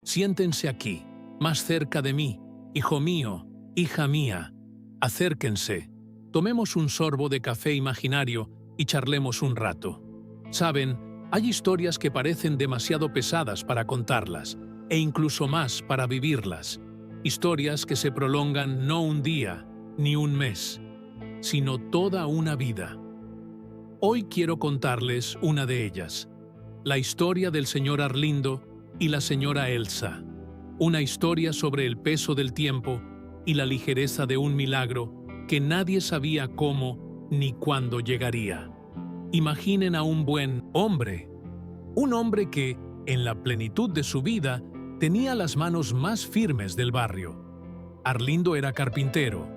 Siéntense aquí, más cerca de mí, hijo mío, hija mía. Acérquense, tomemos un sorbo de café imaginario y charlemos un rato. Saben, hay historias que parecen demasiado pesadas para contarlas, e incluso más para vivirlas. Historias que se prolongan no un día, ni un mes, sino toda una vida. Hoy quiero contarles una de ellas, la historia del señor Arlindo y la señora Elsa. Una historia sobre el peso del tiempo y la ligereza de un milagro que nadie sabía cómo ni cuándo llegaría. Imaginen a un buen hombre, un hombre que, en la plenitud de su vida, tenía las manos más firmes del barrio. Arlindo era carpintero.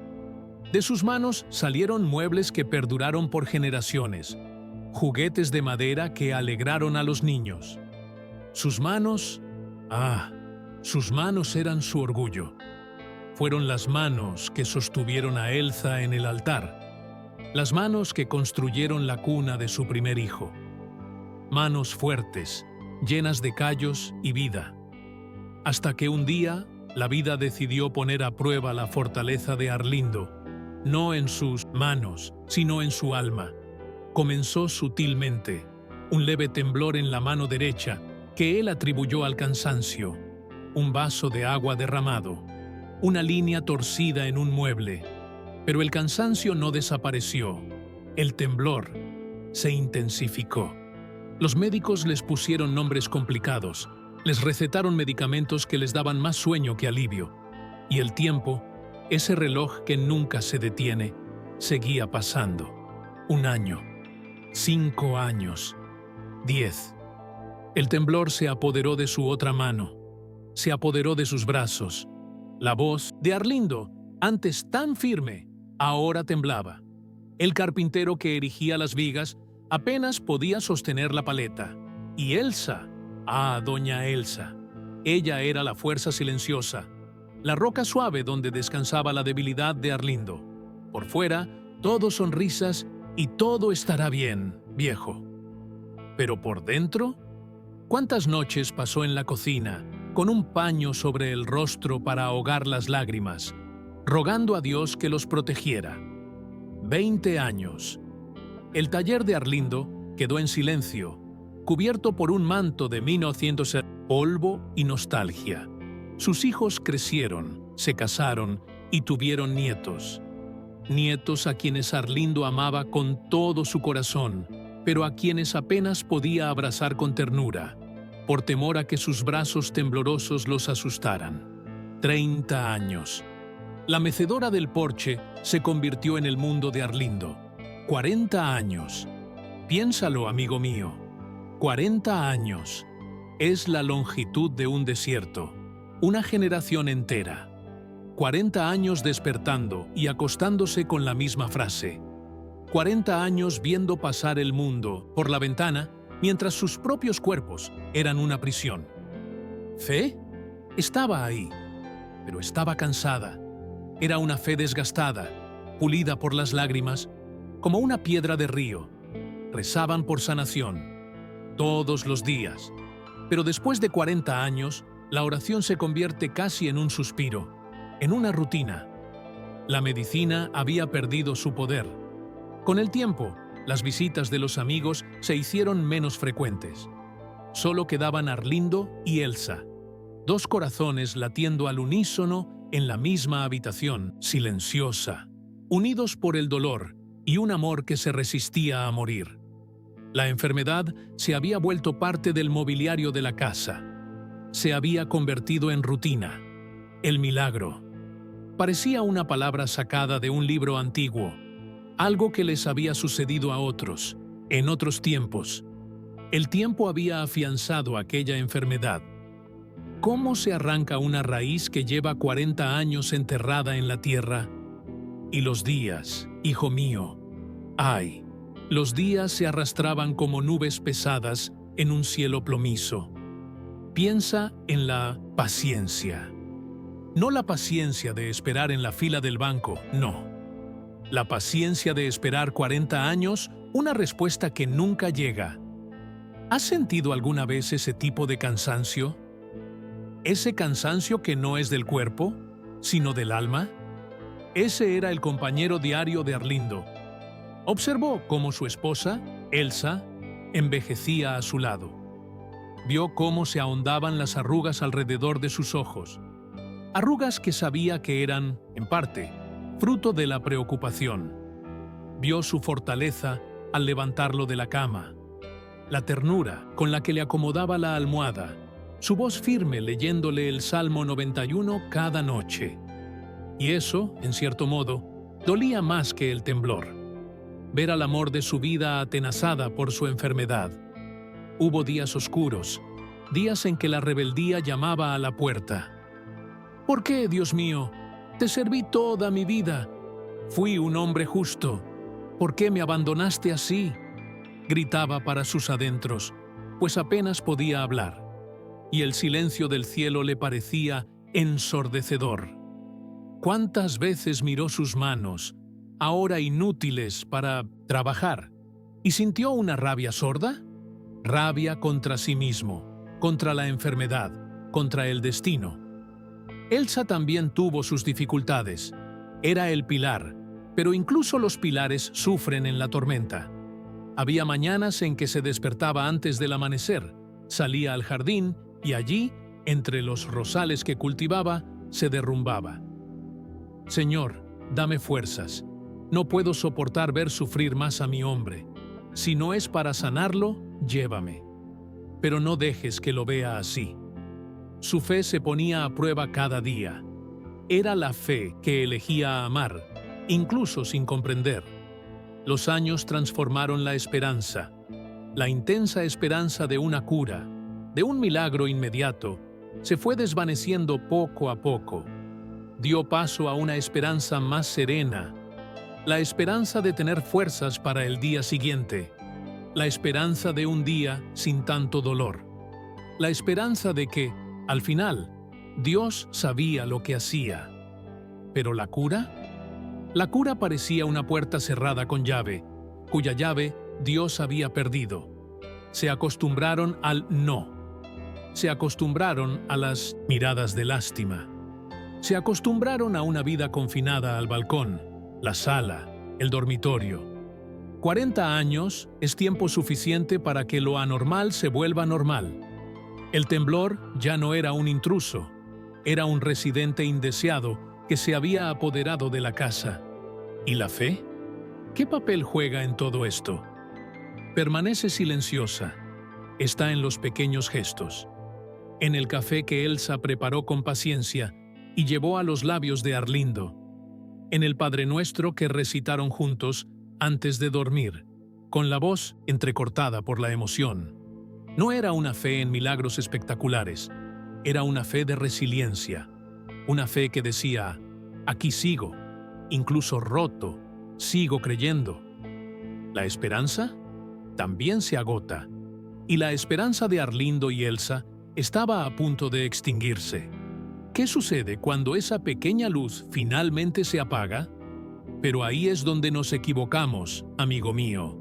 De sus manos salieron muebles que perduraron por generaciones, juguetes de madera que alegraron a los niños. Sus manos eran su orgullo. Fueron las manos que sostuvieron a Elsa en el altar, las manos que construyeron la cuna de su primer hijo. Manos fuertes, llenas de callos y vida. Hasta que un día, la vida decidió poner a prueba la fortaleza de Arlindo, no en sus manos, sino en su alma. Comenzó sutilmente, un leve temblor en la mano derecha que él atribuyó al cansancio, un vaso de agua derramado, una línea torcida en un mueble. Pero el cansancio no desapareció, el temblor se intensificó. Los médicos les pusieron nombres complicados, les recetaron medicamentos que les daban más sueño que alivio, y el tiempo, ese reloj que nunca se detiene, seguía pasando. 1 año, 5 años, 10. El temblor se apoderó de su otra mano, se apoderó de sus brazos. La voz de Arlindo, antes tan firme, ahora temblaba. El carpintero que erigía las vigas apenas podía sostener la paleta. Y Elsa, doña Elsa, ella era la fuerza silenciosa, la roca suave donde descansaba la debilidad de Arlindo. Por fuera, todo sonrisas y todo estará bien, viejo. Pero por dentro, ¿cuántas noches pasó en la cocina, con un paño sobre el rostro para ahogar las lágrimas, rogando a Dios que los protegiera? 20 años. El taller de Arlindo quedó en silencio, cubierto por un manto de 1900, polvo y nostalgia. Sus hijos crecieron, se casaron y tuvieron nietos. Nietos a quienes Arlindo amaba con todo su corazón, pero a quienes apenas podía abrazar con ternura, por temor a que sus brazos temblorosos los asustaran. 30 años. La mecedora del porche se convirtió en el mundo de Arlindo. 40 años. Piénsalo, amigo mío. 40 años. Es la longitud de un desierto. Una generación entera. 40 años despertando y acostándose con la misma frase. 40 años viendo pasar el mundo por la ventana mientras sus propios cuerpos eran una prisión. ¿Fe? Estaba ahí, pero estaba cansada. Era una fe desgastada, pulida por las lágrimas, como una piedra de río. Rezaban por sanación, todos los días. Pero después de 40 años, la oración se convierte casi en un suspiro, en una rutina. La medicina había perdido su poder. Con el tiempo, las visitas de los amigos se hicieron menos frecuentes. Solo quedaban Arlindo y Elsa, 2 corazones latiendo al unísono en la misma habitación, silenciosa, unidos por el dolor y un amor que se resistía a morir. La enfermedad se había vuelto parte del mobiliario de la casa. Se había convertido en rutina. El milagro. Parecía una palabra sacada de un libro antiguo, algo que les había sucedido a otros, en otros tiempos. El tiempo había afianzado aquella enfermedad. ¿Cómo se arranca una raíz que lleva 40 años enterrada en la tierra? Y los días, hijo mío, ¡ay! Los días se arrastraban como nubes pesadas en un cielo plomizo. Piensa en la paciencia. No la paciencia de esperar en la fila del banco, no. La paciencia de esperar 40 años, una respuesta que nunca llega. ¿Has sentido alguna vez ese tipo de cansancio? ¿Ese cansancio que no es del cuerpo, sino del alma? Ese era el compañero diario de Arlindo. Observó cómo su esposa, Elsa, envejecía a su lado. Vio cómo se ahondaban las arrugas alrededor de sus ojos. Arrugas que sabía que eran, en parte, fruto de la preocupación. Vio su fortaleza al levantarlo de la cama, la ternura con la que le acomodaba la almohada, su voz firme leyéndole el Salmo 91 cada noche. Y eso, en cierto modo, dolía más que el temblor. Ver al amor de su vida atenazada por su enfermedad. Hubo días oscuros, días en que la rebeldía llamaba a la puerta. ¿Por qué, Dios mío? Te serví toda mi vida. Fui un hombre justo. ¿Por qué me abandonaste así? Gritaba para sus adentros, pues apenas podía hablar, y el silencio del cielo le parecía ensordecedor. ¿Cuántas veces miró sus manos, ahora inútiles para trabajar, y sintió una rabia sorda? Rabia contra sí mismo, contra la enfermedad, contra el destino. Elsa también tuvo sus dificultades. Era el pilar, pero incluso los pilares sufren en la tormenta. Había mañanas en que se despertaba antes del amanecer, salía al jardín y allí, entre los rosales que cultivaba, se derrumbaba. Señor, dame fuerzas. No puedo soportar ver sufrir más a mi hombre. Si no es para sanarlo, llévame. Pero no dejes que lo vea así. Su fe se ponía a prueba cada día. Era la fe que elegía amar, incluso sin comprender. Los años transformaron la esperanza, la intensa esperanza de una cura, de un milagro inmediato, se fue desvaneciendo poco a poco. Dio paso a una esperanza más serena, la esperanza de tener fuerzas para el día siguiente, la esperanza de un día sin tanto dolor, la esperanza de que, al final, Dios sabía lo que hacía. ¿Pero la cura? La cura parecía una puerta cerrada con llave, cuya llave Dios había perdido. Se acostumbraron al no. Se acostumbraron a las miradas de lástima. Se acostumbraron a una vida confinada al balcón, la sala, el dormitorio. 40 años es tiempo suficiente para que lo anormal se vuelva normal. El temblor ya no era un intruso, era un residente indeseado que se había apoderado de la casa. ¿Y la fe? ¿Qué papel juega en todo esto? Permanece silenciosa. Está en los pequeños gestos. En el café que Elsa preparó con paciencia y llevó a los labios de Arlindo. En el Padre Nuestro que recitaron juntos antes de dormir, con la voz entrecortada por la emoción. No era una fe en milagros espectaculares, era una fe de resiliencia, una fe que decía, aquí sigo, incluso roto, sigo creyendo. La esperanza también se agota, y la esperanza de Arlindo y Elsa estaba a punto de extinguirse. ¿Qué sucede cuando esa pequeña luz finalmente se apaga? Pero ahí es donde nos equivocamos, amigo mío.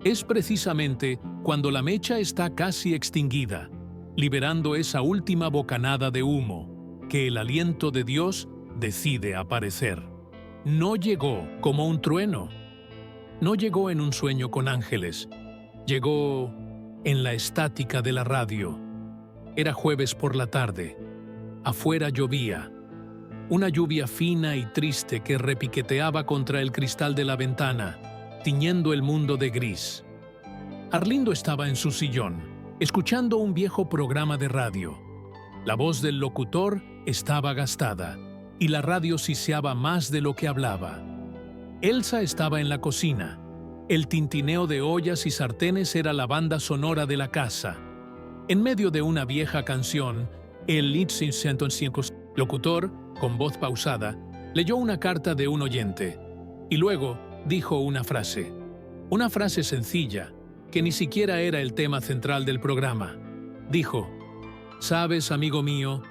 Es precisamente cuando la mecha está casi extinguida, liberando esa última bocanada de humo, que el aliento de Dios decide aparecer. No llegó como un trueno. No llegó en un sueño con ángeles. Llegó en la estática de la radio. Era jueves por la tarde. Afuera llovía. Una lluvia fina y triste que repiqueteaba contra el cristal de la ventana, tiñendo el mundo de gris. Arlindo estaba en su sillón, escuchando un viejo programa de radio. La voz del locutor estaba gastada, y la radio siseaba más de lo que hablaba. Elsa estaba en la cocina. El tintineo de ollas y sartenes era la banda sonora de la casa. En medio de una vieja canción, el locutor, con voz pausada, leyó una carta de un oyente, y luego dijo una frase sencilla, que ni siquiera era el tema central del programa. Dijo, «Sabes, amigo mío,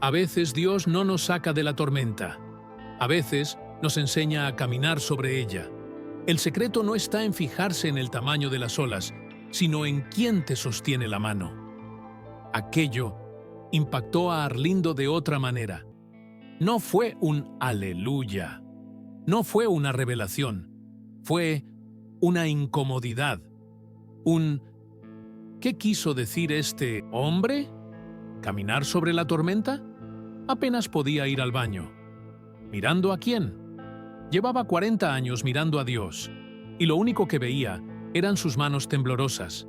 a veces Dios no nos saca de la tormenta. A veces nos enseña a caminar sobre ella. El secreto no está en fijarse en el tamaño de las olas, sino en quién te sostiene la mano». Aquello impactó a Arlindo de otra manera. No fue un aleluya, no fue una revelación, fue una incomodidad, ¿qué quiso decir este hombre? ¿Caminar sobre la tormenta? Apenas podía ir al baño. ¿Mirando a quién? Llevaba 40 años mirando a Dios, y lo único que veía eran sus manos temblorosas.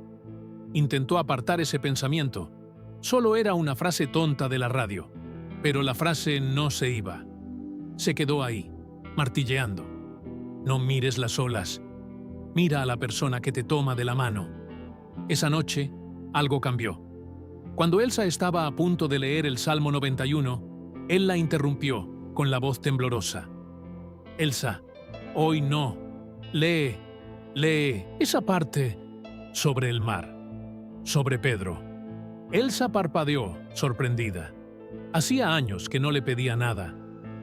Intentó apartar ese pensamiento. Solo era una frase tonta de la radio, pero la frase no se iba. Se quedó ahí, martilleando. No mires las olas. Mira a la persona que te toma de la mano. Esa noche, algo cambió. Cuando Elsa estaba a punto de leer el Salmo 91, él la interrumpió con la voz temblorosa. Elsa, hoy no. Lee esa parte sobre el mar, sobre Pedro. Elsa parpadeó, sorprendida. Hacía años que no le pedía nada.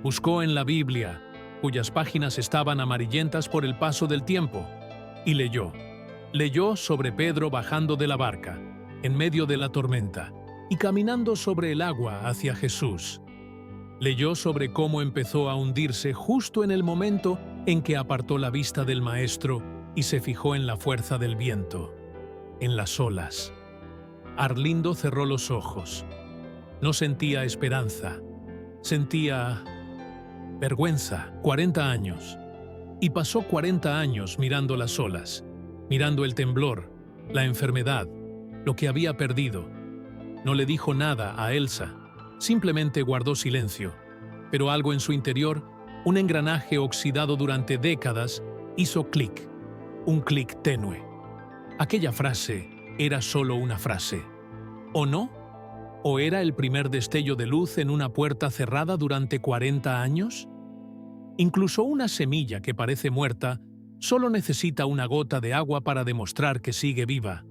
Buscó en la Biblia, cuyas páginas estaban amarillentas por el paso del tiempo, y leyó. Leyó sobre Pedro bajando de la barca, en medio de la tormenta, y caminando sobre el agua hacia Jesús. Leyó sobre cómo empezó a hundirse justo en el momento en que apartó la vista del Maestro y se fijó en la fuerza del viento, en las olas. Arlindo cerró los ojos. No sentía esperanza, sentía vergüenza. 40 años. Y pasó 40 años mirando las olas, mirando el temblor, la enfermedad, lo que había perdido. No le dijo nada a Elsa, simplemente guardó silencio, pero algo en su interior, un engranaje oxidado durante décadas, hizo clic, un clic tenue. Aquella frase era solo una frase, ¿o no? ¿O era el primer destello de luz en una puerta cerrada durante 40 años? Incluso una semilla que parece muerta solo necesita una gota de agua para demostrar que sigue viva.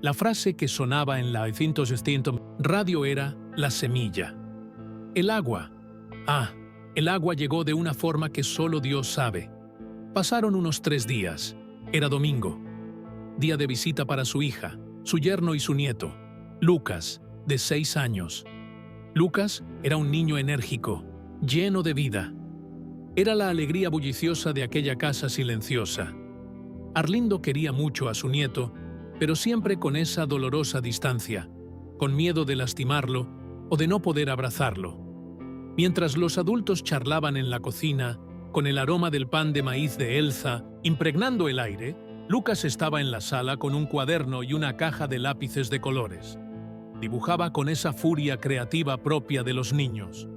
La frase que sonaba en la 560 radio era la semilla. El agua. El agua llegó de una forma que solo Dios sabe. Pasaron unos 3 días. Era domingo. Día de visita para su hija, su yerno y su nieto, Lucas, de 6 años. Lucas era un niño enérgico, lleno de vida. Era la alegría bulliciosa de aquella casa silenciosa. Arlindo quería mucho a su nieto, pero siempre con esa dolorosa distancia, con miedo de lastimarlo o de no poder abrazarlo. Mientras los adultos charlaban en la cocina, con el aroma del pan de maíz de Elsa impregnando el aire, Lucas estaba en la sala con un cuaderno y una caja de lápices de colores. Dibujaba con esa furia creativa propia de los niños.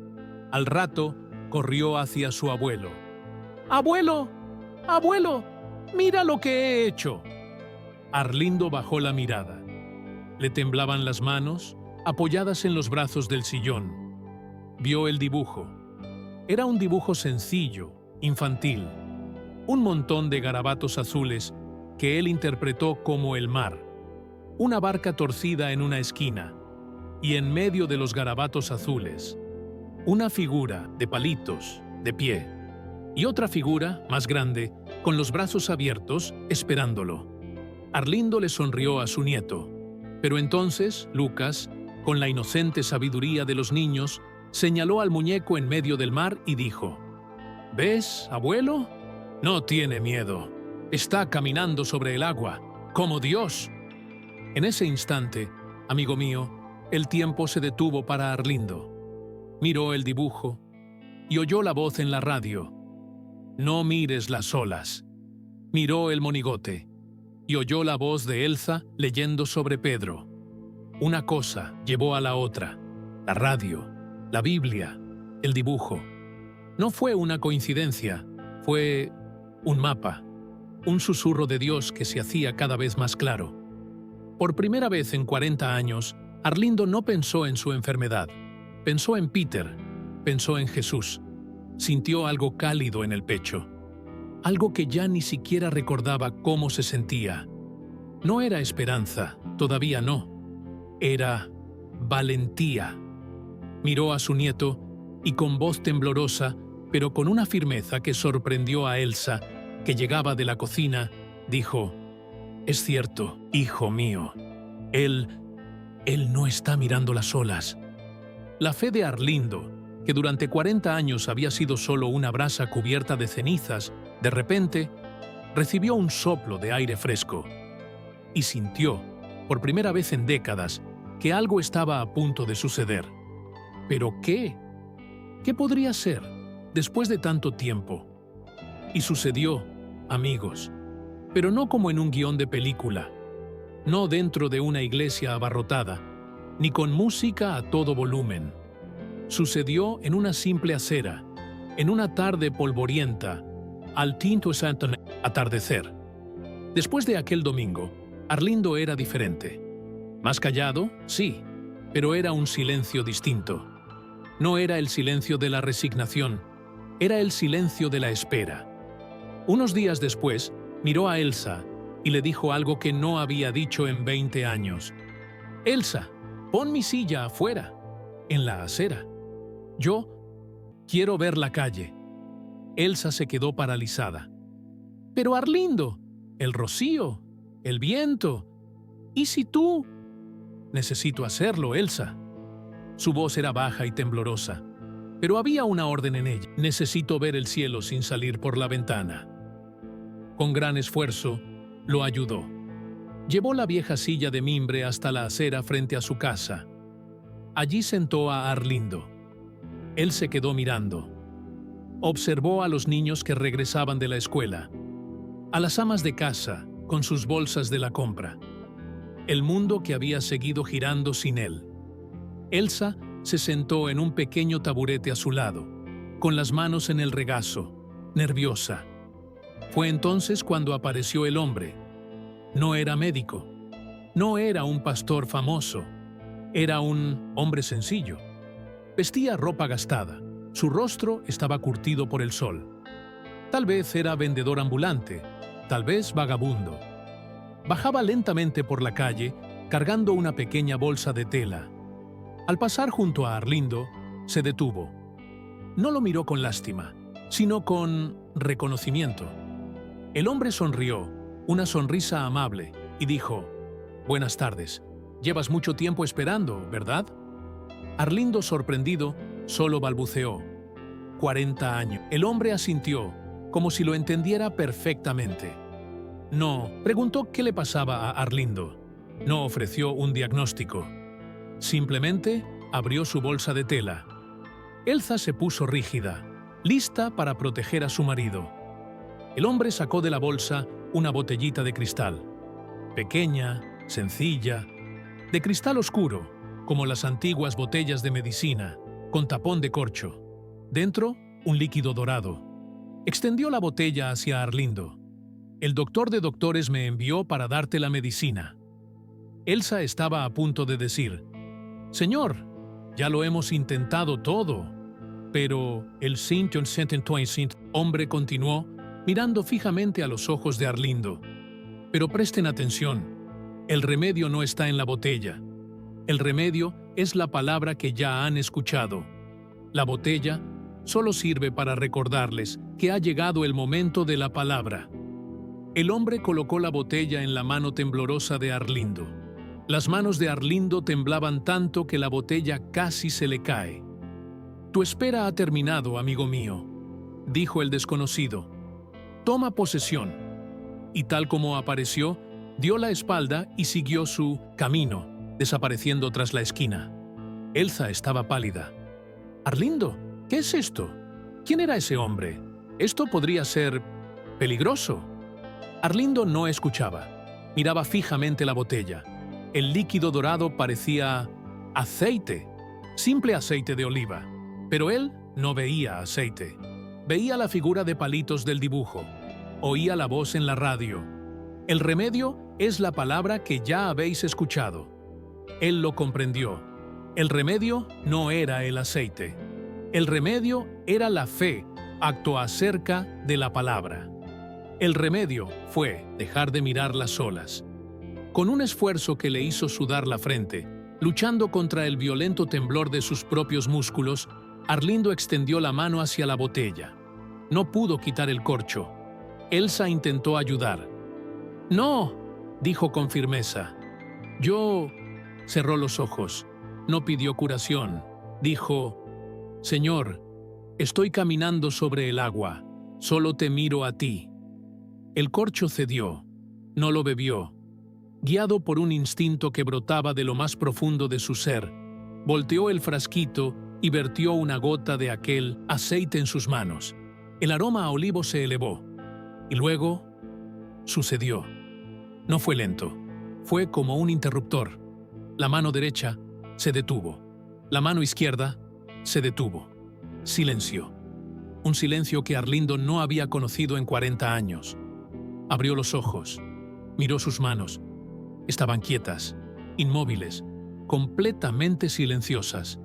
Al rato, corrió hacia su abuelo. ¡Abuelo! ¡Abuelo! ¡Mira lo que he hecho! Arlindo bajó la mirada. Le temblaban las manos, apoyadas en los brazos del sillón. Vio el dibujo. Era un dibujo sencillo, infantil. Un montón de garabatos azules que él interpretó como el mar. Una barca torcida en una esquina. Y en medio de los garabatos azules, una figura de palitos, de pie. Y otra figura, más grande, con los brazos abiertos, esperándolo. Arlindo le sonrió a su nieto. Pero entonces, Lucas, con la inocente sabiduría de los niños, señaló al muñeco en medio del mar y dijo: ¿Ves, abuelo? No tiene miedo. Está caminando sobre el agua, como Dios. En ese instante, amigo mío, el tiempo se detuvo para Arlindo. Miró el dibujo y oyó la voz en la radio. No mires las olas. Miró el monigote y oyó la voz de Elsa leyendo sobre Pedro. Una cosa llevó a la otra: la radio, la Biblia, el dibujo. No fue una coincidencia, fue un mapa, un susurro de Dios que se hacía cada vez más claro. Por primera vez en 40 años, Arlindo no pensó en su enfermedad. Pensó en Peter, pensó en Jesús. Sintió algo cálido en el pecho. Algo que ya ni siquiera recordaba cómo se sentía. No era esperanza, todavía no. Era valentía. Miró a su nieto y con voz temblorosa, pero con una firmeza que sorprendió a Elsa, que llegaba de la cocina, dijo: «Es cierto, hijo mío. Él Él no está mirando las olas. La fe de Arlindo, que durante 40 años había sido solo una brasa cubierta de cenizas, de repente recibió un soplo de aire fresco y sintió, por primera vez en décadas, que algo estaba a punto de suceder. ¿Pero qué? ¿Qué podría ser después de tanto tiempo? Y sucedió, amigos, pero no como en un guión de película, no dentro de una iglesia abarrotada, ni con música a todo volumen. Sucedió en una simple acera, en una tarde polvorienta, al tinto santo atardecer. Después de aquel domingo, Arlindo era diferente. Más callado, sí, pero era un silencio distinto. No era el silencio de la resignación, era el silencio de la espera. Unos días después, miró a Elsa y le dijo algo que no había dicho en 20 años. «Elsa, pon mi silla afuera, en la acera. Yo quiero ver la calle». Elsa se quedó paralizada. «Pero Arlindo, el rocío, el viento. ¿Y si tú?» «Necesito hacerlo, Elsa». Su voz era baja y temblorosa, pero había una orden en ella. «Necesito ver el cielo sin salir por la ventana». Con gran esfuerzo, lo ayudó. Llevó la vieja silla de mimbre hasta la acera frente a su casa. Allí sentó a Arlindo. Él se quedó mirando. Observó a los niños que regresaban de la escuela, a las amas de casa con sus bolsas de la compra, el mundo que había seguido girando sin él. Elsa se sentó en un pequeño taburete a su lado, con las manos en el regazo, nerviosa. Fue entonces cuando apareció el hombre. No era médico, no era un pastor famoso, era un hombre sencillo. Vestía ropa gastada, su rostro estaba curtido por el sol. Tal vez era vendedor ambulante, tal vez vagabundo. Bajaba lentamente por la calle, cargando una pequeña bolsa de tela. Al pasar junto a Arlindo, se detuvo. No lo miró con lástima, sino con reconocimiento. El hombre sonrió, una sonrisa amable, y dijo: «Buenas tardes. Llevas mucho tiempo esperando, ¿verdad?» Arlindo, sorprendido, solo balbuceó: «40 años». El hombre asintió, como si lo entendiera perfectamente. No preguntó qué le pasaba a Arlindo. No ofreció un diagnóstico. Simplemente abrió su bolsa de tela. Elsa se puso rígida, lista para proteger a su marido. El hombre sacó de la bolsa una botellita de cristal. Pequeña, sencilla, de cristal oscuro, como las antiguas botellas de medicina, con tapón de corcho. Dentro, un líquido dorado. Extendió la botella hacia Arlindo. «El doctor de doctores me envió para darte la medicina». Elsa estaba a punto de decir: «Señor, ya lo hemos intentado todo». Pero el hombre continuó, mirando fijamente a los ojos de Arlindo. «Pero presten atención, el remedio no está en la botella. El remedio es la palabra que ya han escuchado. La botella solo sirve para recordarles que ha llegado el momento de la palabra». El hombre colocó la botella en la mano temblorosa de Arlindo. Las manos de Arlindo temblaban tanto que la botella casi se le cae. «Tu espera ha terminado, amigo mío», dijo el desconocido. «Toma posesión». Y tal como apareció, dio la espalda y siguió su camino, desapareciendo tras la esquina. Elsa estaba pálida. «Arlindo, ¿qué es esto? ¿Quién era ese hombre? Esto podría ser peligroso». Arlindo no escuchaba. Miraba fijamente la botella. El líquido dorado parecía aceite, simple aceite de oliva. Pero él no veía aceite. Veía la figura de palitos del dibujo. Oía la voz en la radio. El remedio es la palabra que ya habéis escuchado. Él lo comprendió. El remedio no era el aceite. El remedio era la fe, acto acerca de la palabra. El remedio fue dejar de mirar las olas. Con un esfuerzo que le hizo sudar la frente, luchando contra el violento temblor de sus propios músculos, Arlindo extendió la mano hacia la botella. No pudo quitar el corcho. Elsa intentó ayudar. «No», dijo con firmeza. Yo Cerró los ojos. No pidió curación. Dijo: Señor, estoy caminando sobre el agua. Solo te miro a ti. El corcho cedió. No lo bebió. Guiado por un instinto que brotaba de lo más profundo de su ser, volteó el frasquito y vertió una gota de aquel aceite en sus manos. El aroma a olivo se elevó. Y luego sucedió. No fue lento. Fue como un interruptor. La mano derecha se detuvo. La mano izquierda se detuvo. Silencio. Un silencio que Arlindo no había conocido en 40 años. Abrió los ojos. Miró sus manos. Estaban quietas, inmóviles, completamente silenciosas.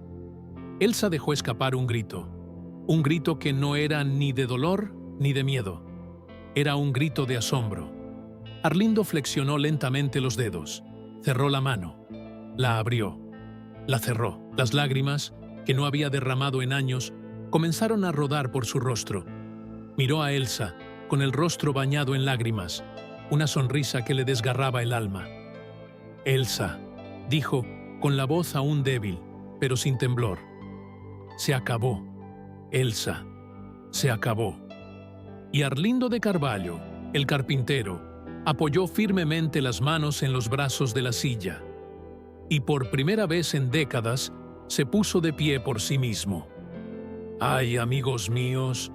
Elsa dejó escapar un grito que no era ni de dolor ni de miedo. Era un grito de asombro. Arlindo flexionó lentamente los dedos, cerró la mano, la abrió, la cerró. Las lágrimas, que no había derramado en años, comenzaron a rodar por su rostro. Miró a Elsa, con el rostro bañado en lágrimas, una sonrisa que le desgarraba el alma. Elsa, dijo, con la voz aún débil, pero sin temblor. Se acabó. Elsa, se acabó. Y Arlindo de Carvalho, el carpintero, apoyó firmemente las manos en los brazos de la silla. Y por primera vez en décadas, se puso de pie por sí mismo. Ay, amigos míos,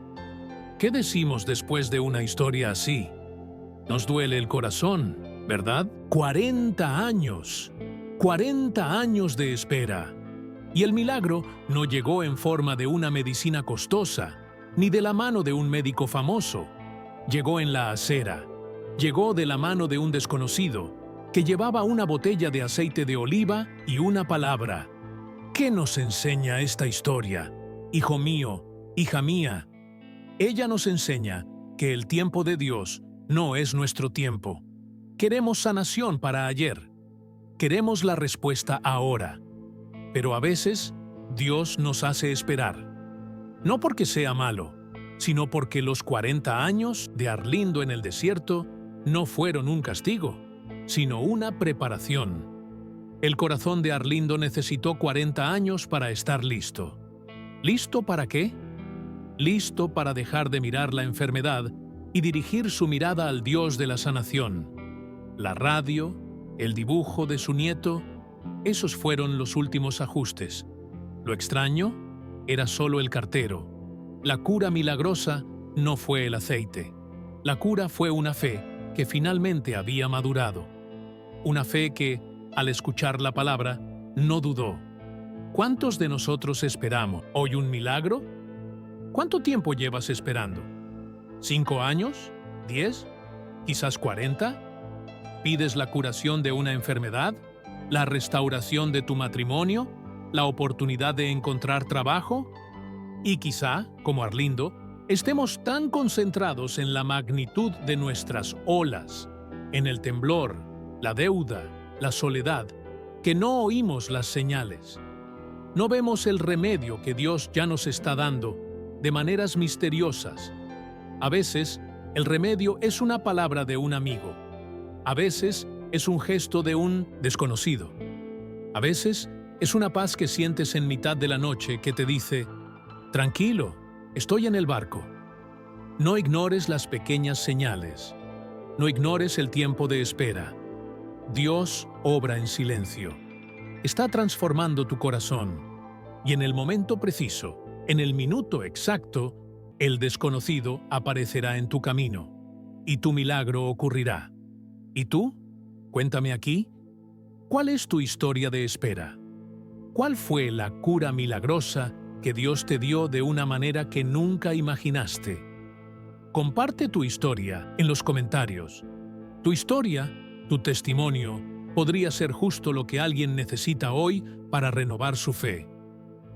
¿qué decimos después de una historia así? Nos duele el corazón, ¿verdad? 40 años. 40 años de espera. Y el milagro no llegó en forma de una medicina costosa, ni de la mano de un médico famoso. Llegó en la acera. Llegó de la mano de un desconocido, que llevaba una botella de aceite de oliva y una palabra. ¿Qué nos enseña esta historia? Hijo mío, hija mía. Ella nos enseña que el tiempo de Dios no es nuestro tiempo. Queremos sanación para ayer. Queremos la respuesta ahora. Pero a veces, Dios nos hace esperar. No porque sea malo, sino porque los 40 años de Arlindo en el desierto no fueron un castigo, sino una preparación. El corazón de Arlindo necesitó 40 años para estar listo. ¿Listo para qué? Listo para dejar de mirar la enfermedad y dirigir su mirada al Dios de la sanación. La radio, el dibujo de su nieto, esos fueron los últimos ajustes. Lo extraño era solo el cartero. La cura milagrosa no fue el aceite. La cura fue una fe que finalmente había madurado. Una fe que, al escuchar la palabra, no dudó. ¿Cuántos de nosotros esperamos hoy un milagro? ¿Cuánto tiempo llevas esperando? ¿5 años? ¿10? ¿Quizás 40? ¿Pides la curación de una enfermedad? ¿La restauración de tu matrimonio? ¿La oportunidad de encontrar trabajo? Y quizá, como Arlindo, estemos tan concentrados en la magnitud de nuestras olas, en el temblor, la deuda, la soledad, que no oímos las señales. No vemos el remedio que Dios ya nos está dando de maneras misteriosas. A veces, el remedio es una palabra de un amigo. A veces, es un gesto de un desconocido. A veces, es una paz que sientes en mitad de la noche que te dice: tranquilo, estoy en el barco. No ignores las pequeñas señales. No ignores el tiempo de espera. Dios obra en silencio. Está transformando tu corazón. Y en el momento preciso, en el minuto exacto, el desconocido aparecerá en tu camino. Y tu milagro ocurrirá. ¿Y tú? Cuéntame aquí. ¿Cuál es tu historia de espera? ¿Cuál fue la cura milagrosa que Dios te dio de una manera que nunca imaginaste? Comparte tu historia en los comentarios. Tu historia, tu testimonio, podría ser justo lo que alguien necesita hoy para renovar su fe.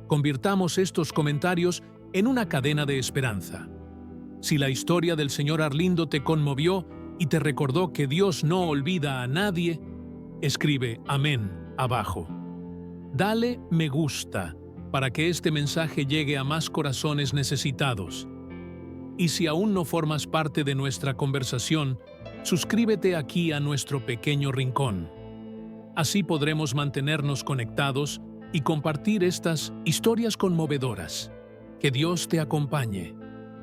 Convirtamos estos comentarios en una cadena de esperanza. Si la historia del señor Arlindo te conmovió y te recordó que Dios no olvida a nadie, escribe amén abajo. Dale me gusta para que este mensaje llegue a más corazones necesitados. Y si aún no formas parte de nuestra conversación, suscríbete aquí a nuestro pequeño rincón. Así podremos mantenernos conectados y compartir estas historias conmovedoras. Que Dios te acompañe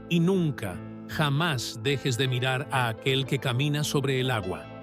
y nunca, jamás dejes de mirar a aquel que camina sobre el agua.